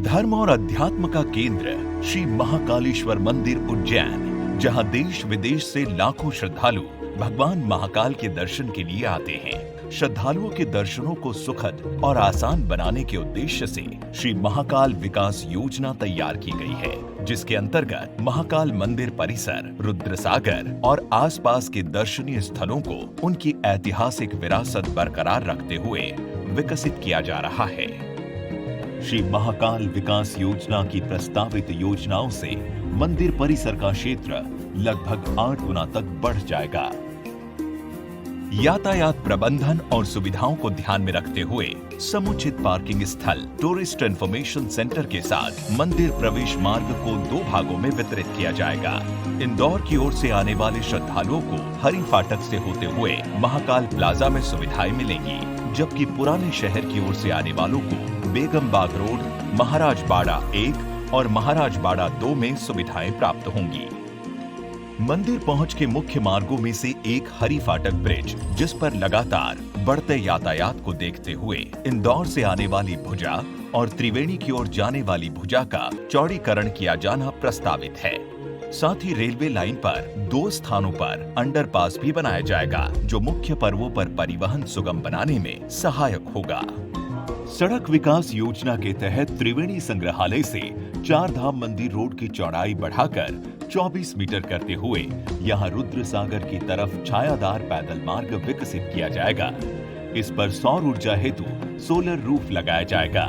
धर्म और अध्यात्म का केंद्र श्री महाकालेश्वर मंदिर उज्जैन, जहां देश विदेश से लाखों श्रद्धालु भगवान महाकाल के दर्शन के लिए आते हैं। श्रद्धालुओं के दर्शनों को सुखद और आसान बनाने के उद्देश्य से श्री महाकाल विकास योजना तैयार की गई है, जिसके अंतर्गत महाकाल मंदिर परिसर, रुद्रसागर और आसपास के दर्शनीय स्थलों को उनकी ऐतिहासिक विरासत बरकरार रखते हुए विकसित किया जा रहा है। श्री महाकाल विकास योजना की प्रस्तावित योजनाओं से मंदिर परिसर का क्षेत्र लगभग 8 गुना तक बढ़ जाएगा। यातायात प्रबंधन और सुविधाओं को ध्यान में रखते हुए समुचित पार्किंग स्थल, टूरिस्ट इंफॉर्मेशन सेंटर के साथ मंदिर प्रवेश मार्ग को 2 भागों में वितरित किया जाएगा। इंदौर की ओर से आने वाले श्रद्धालुओं को हरी फाटक से होते हुए महाकाल प्लाजा में सुविधाएं मिलेंगी, जबकि पुराने शहर की ओर से आने वालों को बेगम बाग रोड, महाराज बाड़ा 1 और महाराज बाड़ा 2 में सुविधाएं प्राप्त होंगी। मंदिर पहुंच के मुख्य मार्गों में से एक हरी फाटक ब्रिज, जिस पर लगातार बढ़ते यातायात को देखते हुए इंदौर से आने वाली भुजा और त्रिवेणी की ओर जाने वाली भुजा का चौड़ीकरण किया जाना प्रस्तावित है। साथ ही रेलवे लाइन पर 2 स्थानों पर अंडरपास भी बनाया जाएगा, जो मुख्य पर्वों पर परिवहन सुगम बनाने में सहायक होगा। सड़क विकास योजना के तहत त्रिवेणी संग्रहालय से 4 धाम मंदिर रोड की चौड़ाई बढ़ाकर 24 मीटर करते हुए यहां रुद्रसागर की तरफ छायादार पैदल मार्ग विकसित किया जाएगा। इस पर सौर ऊर्जा हेतु सोलर रूफ लगाया जाएगा।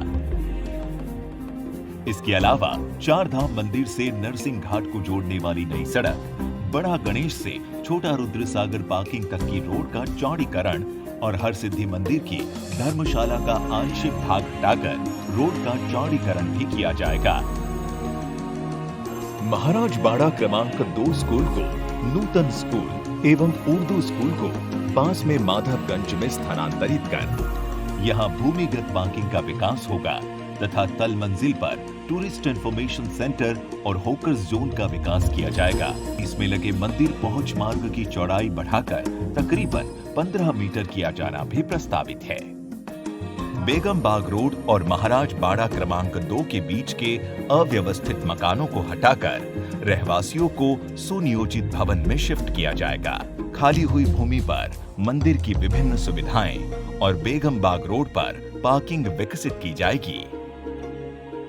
इसके अलावा 4 धाम मंदिर से नरसिंह घाट को जोड़ने वाली नई सड़क, बड़ा गणेश से छोटा रुद्रसागर पार्किंग तक की रोड का चौड़ीकरण और हर सिद्धि मंदिर की धर्मशाला का आंशिक भाग हटाकर रोड का चौड़ीकरण भी किया जाएगा। महाराज बाड़ा क्रमांक 2 स्कूल को नूतन स्कूल एवं उर्दू स्कूल को पास में माधवगंज में स्थानांतरित कर यहां भूमिगत पार्किंग का विकास होगा तथा तल मंजिल पर टूरिस्ट इंफॉर्मेशन सेंटर और होकर्स जोन का विकास किया जाएगा। इसमें लगे मंदिर पहुंच मार्ग की चौड़ाई बढ़ाकर तकरीबन 15 मीटर किया जाना भी प्रस्तावित है। बेगम बाग रोड और महाराज बाड़ा क्रमांक 2 के बीच के अव्यवस्थित मकानों को हटाकर रहवासियों को सुनियोजित भवन में शिफ्ट किया जाएगा। खाली हुई भूमि पर मंदिर की विभिन्न सुविधाएं और बेगम बाग रोड पर पार्किंग विकसित की जाएगी।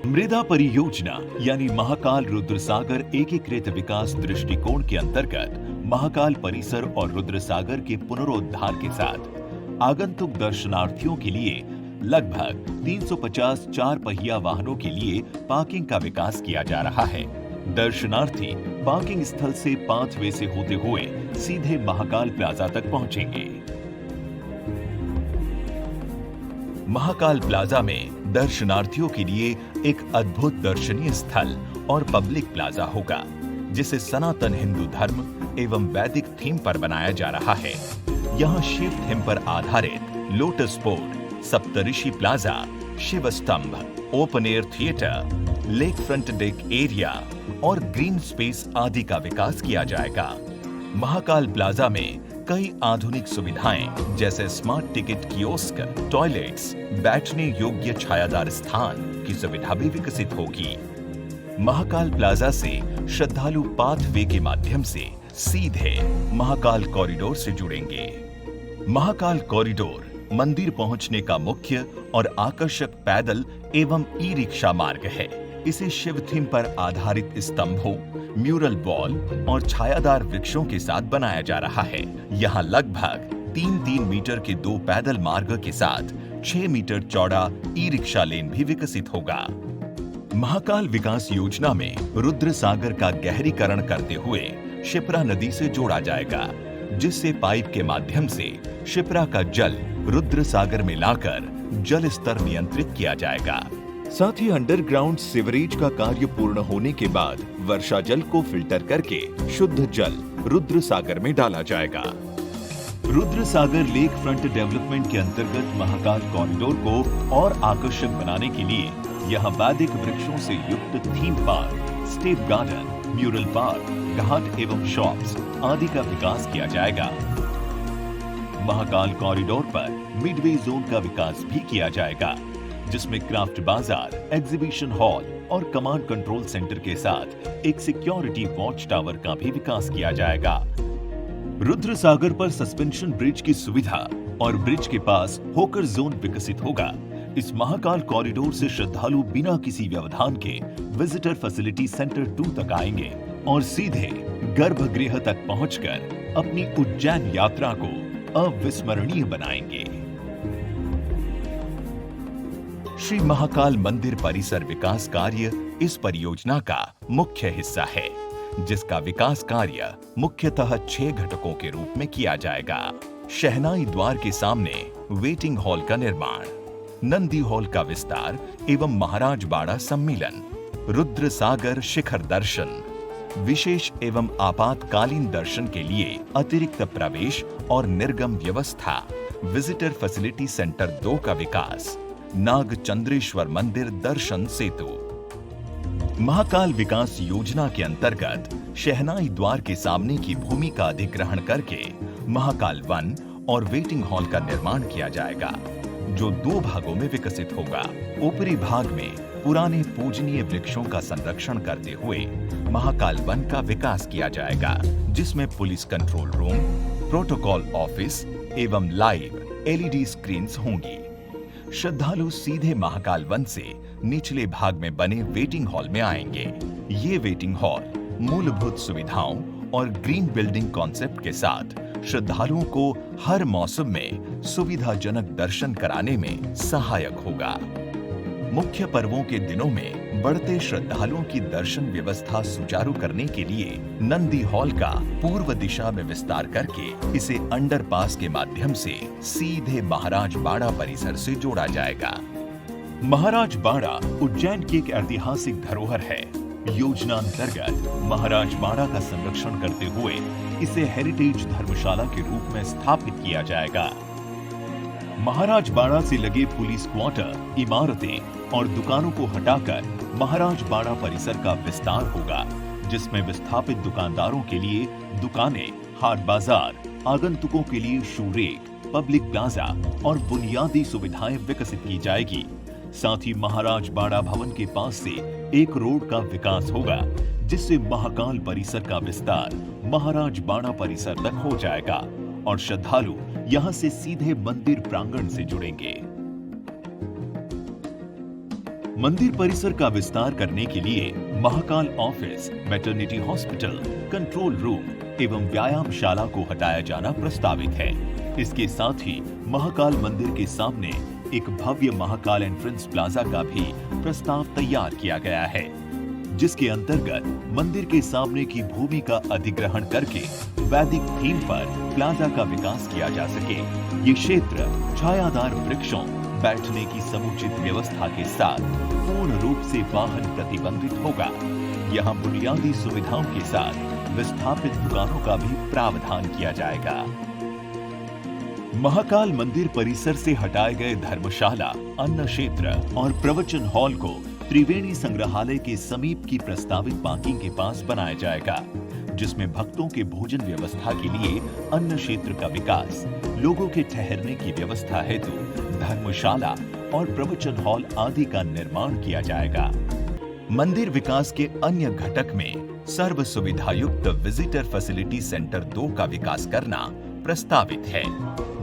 मृदा परियोजना यानी महाकाल रुद्रसागर एकीकृत विकास दृष्टिकोण के अंतर्गत महाकाल परिसर और रुद्रसागर के पुनरोद्धार के साथ आगंतुक दर्शनार्थियों के लिए लगभग 350 4 पहिया वाहनों के लिए पार्किंग का विकास किया जा रहा है। दर्शनार्थी पार्किंग स्थल से पाथवे से होते हुए सीधे महाकाल प्लाजा तक पहुंचेंगे। महाकाल प्लाजा में दर्शनार्थियों के लिए एक अद्भुत दर्शनीय स्थल और पब्लिक प्लाजा होगा, जिसे सनातन हिंदू धर्म एवं वैदिक थीम पर बनाया जा रहा है। यहाँ शिव थीम पर आधारित लोटस पोर्ट, सप्तऋषि प्लाजा, शिव स्तंभ, open air theatre, lake front deck area और ग्रीन स्पेस आदि का विकास किया जाएगा। महाकाल प्लाजा में कई आधुनिक सुविधाएं जैसे स्मार्ट टिकट कियोस्क, टॉयलेट्स, बैठने योग्य छायादार स्थान की सुविधा भी विकसित होगी। महाकाल प्लाजा से श्रद्धालु पाथवे के माध्यम से सीधे महाकाल कॉरिडोर से जुड़ेंगे। महाकाल कॉरिडोर मंदिर पहुंचने का मुख्य और आकर्षक पैदल एवं ई रिक्शा मार्ग है। इसे शिव थीम पर आधारित स्तंभों, म्यूरल वॉल और छायादार वृक्षों के साथ बनाया जा रहा है। यहाँ लगभग 3-3 मीटर के 2 पैदल मार्ग के साथ 6 मीटर चौड़ा ई रिक्शा लेन भी विकसित होगा। महाकाल विकास योजना में रुद्रसागर का गहरीकरण करते हुए शिप्रा नदी से जोड़ा जाएगा, जिससे पाइप के माध्यम से शिप्रा का जल रुद्रसागर में लाकर जल स्तर नियंत्रित किया जाएगा। साथ ही अंडरग्राउंड सीवरेज का कार्य पूर्ण होने के बाद वर्षा जल को फिल्टर करके शुद्ध जल रुद्रसागर में डाला जाएगा। रुद्रसागर लेक फ्रंट डेवलपमेंट के अंतर्गत महाकाल कॉरिडोर को और आकर्षक बनाने के लिए यहाँ वैदिक वृक्षों से युक्त theme park, step garden, mural park, घाट एवं शॉप्स आदि का विकास किया जाएगा। महाकाल कॉरिडोर पर मिडवे जोन का विकास भी किया जाएगा। जिसमें क्राफ्ट बाजार, एग्जीबिशन हॉल और कमांड कंट्रोल सेंटर के साथ एक सिक्योरिटी वॉच टावर का भी विकास किया जाएगा। रुद्र सागर पर सस्पेंशन ब्रिज की सुविधा और ब्रिज के पास होकर जोन विकसित होगा। इस महाकाल कॉरिडोर से श्रद्धालु बिना किसी व्यवधान के विजिटर फैसिलिटी सेंटर 2 तक आएंगे और सीधे गर्भगृह तक पहुंचकर अपनी उज्जैन यात्रा को अविस्मरणीय बनाएंगे। श्री महाकाल मंदिर परिसर विकास कार्य इस परियोजना का मुख्य हिस्सा है, जिसका विकास कार्य मुख्यतः 6 घटकों के रूप में किया जाएगा। शहनाई द्वार के सामने वेटिंग हॉल का निर्माण, नंदी हॉल का विस्तार एवं महाराज बाड़ा सम्मेलन, रुद्र सागर शिखर दर्शन, विशेष एवं आपातकालीन दर्शन के लिए अतिरिक्त प्रवेश और निर्गम व्यवस्था, विजिटर फैसिलिटी सेंटर 2 का विकास, नागचंद्रेश्वर मंदिर दर्शन सेतु। महाकाल विकास योजना के अंतर्गत शहनाई द्वार के सामने की भूमि का अधिग्रहण करके महाकाल वन और वेटिंग हॉल का निर्माण किया जाएगा, जो 2 भागों में विकसित होगा। ऊपरी भाग में पुराने पूजनीय वृक्षों का संरक्षण करते हुए महाकाल वन का विकास किया जाएगा, जिसमें police control room, protocol office एवं लाइव LED स्क्रीन्स होंगी। श्रद्धालु सीधे महाकाल वन से निचले भाग में बने वेटिंग हॉल में आएंगे। ये वेटिंग हॉल मूलभूत सुविधाओं और ग्रीन बिल्डिंग कॉन्सेप्ट के साथ श्रद्धालुओं को हर मौसम में सुविधाजनक दर्शन कराने में सहायक होगा। मुख्य पर्वों के दिनों में बढ़ते श्रद्धालुओं की दर्शन व्यवस्था सुचारू करने के लिए नंदी हॉल का पूर्व दिशा में विस्तार करके इसे अंडरपास के माध्यम से सीधे महाराज बाड़ा परिसर से जोड़ा जाएगा। महाराज बाड़ा उज्जैन की एक ऐतिहासिक धरोहर है। योजना अंतर्गत महाराज बाड़ा का संरक्षण करते हुए इसे हेरिटेज धर्मशाला के रूप में स्थापित किया जाएगा। महाराज बाड़ा से लगे पुलिस क्वार्टर, इमारतें और दुकानों को हटाकर महाराज बाड़ा परिसर का विस्तार होगा, जिसमें विस्थापित दुकानदारों के लिए दुकानें, हाट बाजार, आगंतुकों के लिए शू रेक, पब्लिक प्लाजा और बुनियादी सुविधाएं विकसित की जाएगी। साथ ही महाराज बाड़ा भवन के पास से एक रोड का विकास होगा, जिससे महाकाल परिसर का विस्तार महाराज बाड़ा परिसर तक हो जाएगा और श्रद्धालु यहां से सीधे मंदिर प्रांगण से जुड़ेंगे। मंदिर परिसर का विस्तार करने के लिए Mahakal office, maternity hospital, control room एवं व्यायामशाला को हटाया जाना प्रस्तावित है। इसके साथ ही महाकाल मंदिर के सामने एक भव्य महाकाल एंट्रेंस प्लाजा का भी प्रस्ताव तैयार किया गया है, जिसके अंतर्गत मंदिर के सामने की भूमि का अधिग्रहण करके वैदिक थीम पर प्लाजा का विकास किया जा सके। ये क्षेत्र छायादार वृक्षों, बैठने की समुचित व्यवस्था के साथ पूर्ण रूप से वाहन प्रतिबंधित होगा। यहाँ बुनियादी सुविधाओं के साथ विस्थापित दुकानों का भी प्रावधान किया जाएगा। महाकाल मंदिर परिसर से हटाए गए धर्मशाला, अन्न क्षेत्र और प्रवचन हॉल को त्रिवेणी संग्रहालय के समीप की प्रस्तावित पार्किंग के पास बनाया जाएगा, जिसमें भक्तों के भोजन व्यवस्था के लिए अन्न क्षेत्र का विकास, लोगों के ठहरने की व्यवस्था हेतु धर्मशाला और प्रवचन हॉल आदि का निर्माण किया जाएगा। मंदिर विकास के अन्य घटक में सर्व सुविधा युक्त विजिटर फैसिलिटी सेंटर 2 का विकास करना प्रस्तावित है,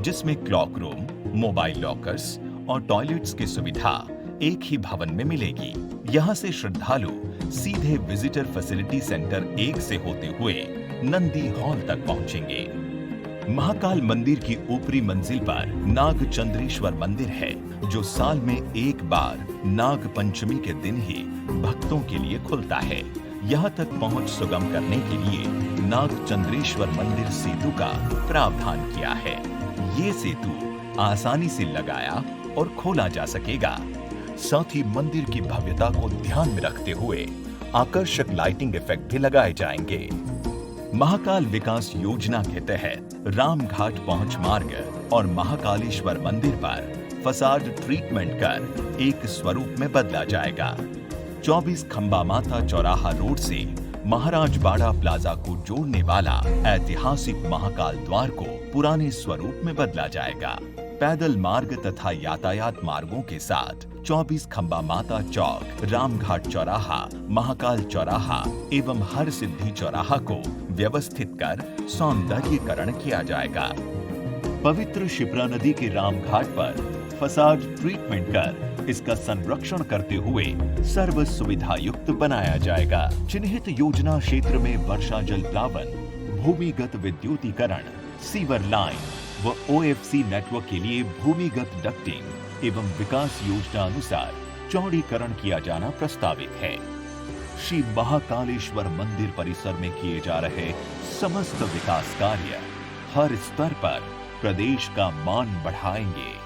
जिसमें क्लॉक रूम, मोबाइल लॉकर्स और टॉयलेट्स की सुविधा एक ही भवन में मिलेगी। यहाँ से श्रद्धालु सीधे विजिटर फैसिलिटी सेंटर 1 से होते हुए नंदी हॉल तक पहुंचेंगे। महाकाल मंदिर की ऊपरी मंजिल पर नागचंद्रेश्वर मंदिर है, जो साल में एक बार नाग पंचमी के दिन ही भक्तों के लिए खुलता है। यहाँ तक पहुंच सुगम करने के लिए नागचंद्रेश्वर मंदिर सेतु का प्रावधान किया है। ये सेतु आसानी से लगाया और खोला जा सकेगा। साथ ही मंदिर की भव्यता को ध्यान में रखते हुए आकर्षक लाइटिंग इफेक्ट भी लगाए जाएंगे। महाकाल विकास योजना के तहत रामघाट पहुंच मार्ग और महाकालेश्वर मंदिर पर फसाड ट्रीटमेंट कर एक स्वरूप में बदला जाएगा। 24 खंबा माता चौराहा रोड से महाराज बाड़ा प्लाजा को जोड़ने वाला ऐतिहासिक महाकाल द्वार को पुराने स्वरूप में बदला जाएगा। पैदल मार्ग तथा यातायात मार्गों के साथ 24 खंबा माता चौक, रामघाट चौराहा, महाकाल चौराहा एवं हर सिद्धि चौराहा को व्यवस्थित कर सौंदर्यीकरण किया जाएगा। पवित्र शिप्रा नदी के रामघाट पर फसाड ट्रीटमेंट कर इसका संरक्षण करते हुए सर्व सुविधा युक्त बनाया जाएगा। चिन्हित योजना क्षेत्र में वर्षा जल प्लावन, भूमिगत विद्युतीकरण, सीवर लाइन व ओएफसी नेटवर्क के लिए भूमिगत डक्टिंग एवं विकास योजना अनुसार चौड़ीकरण किया जाना प्रस्तावित है। श्री महाकालेश्वर मंदिर परिसर में किए जा रहे समस्त विकास कार्य हर स्तर पर प्रदेश का मान बढ़ाएंगे।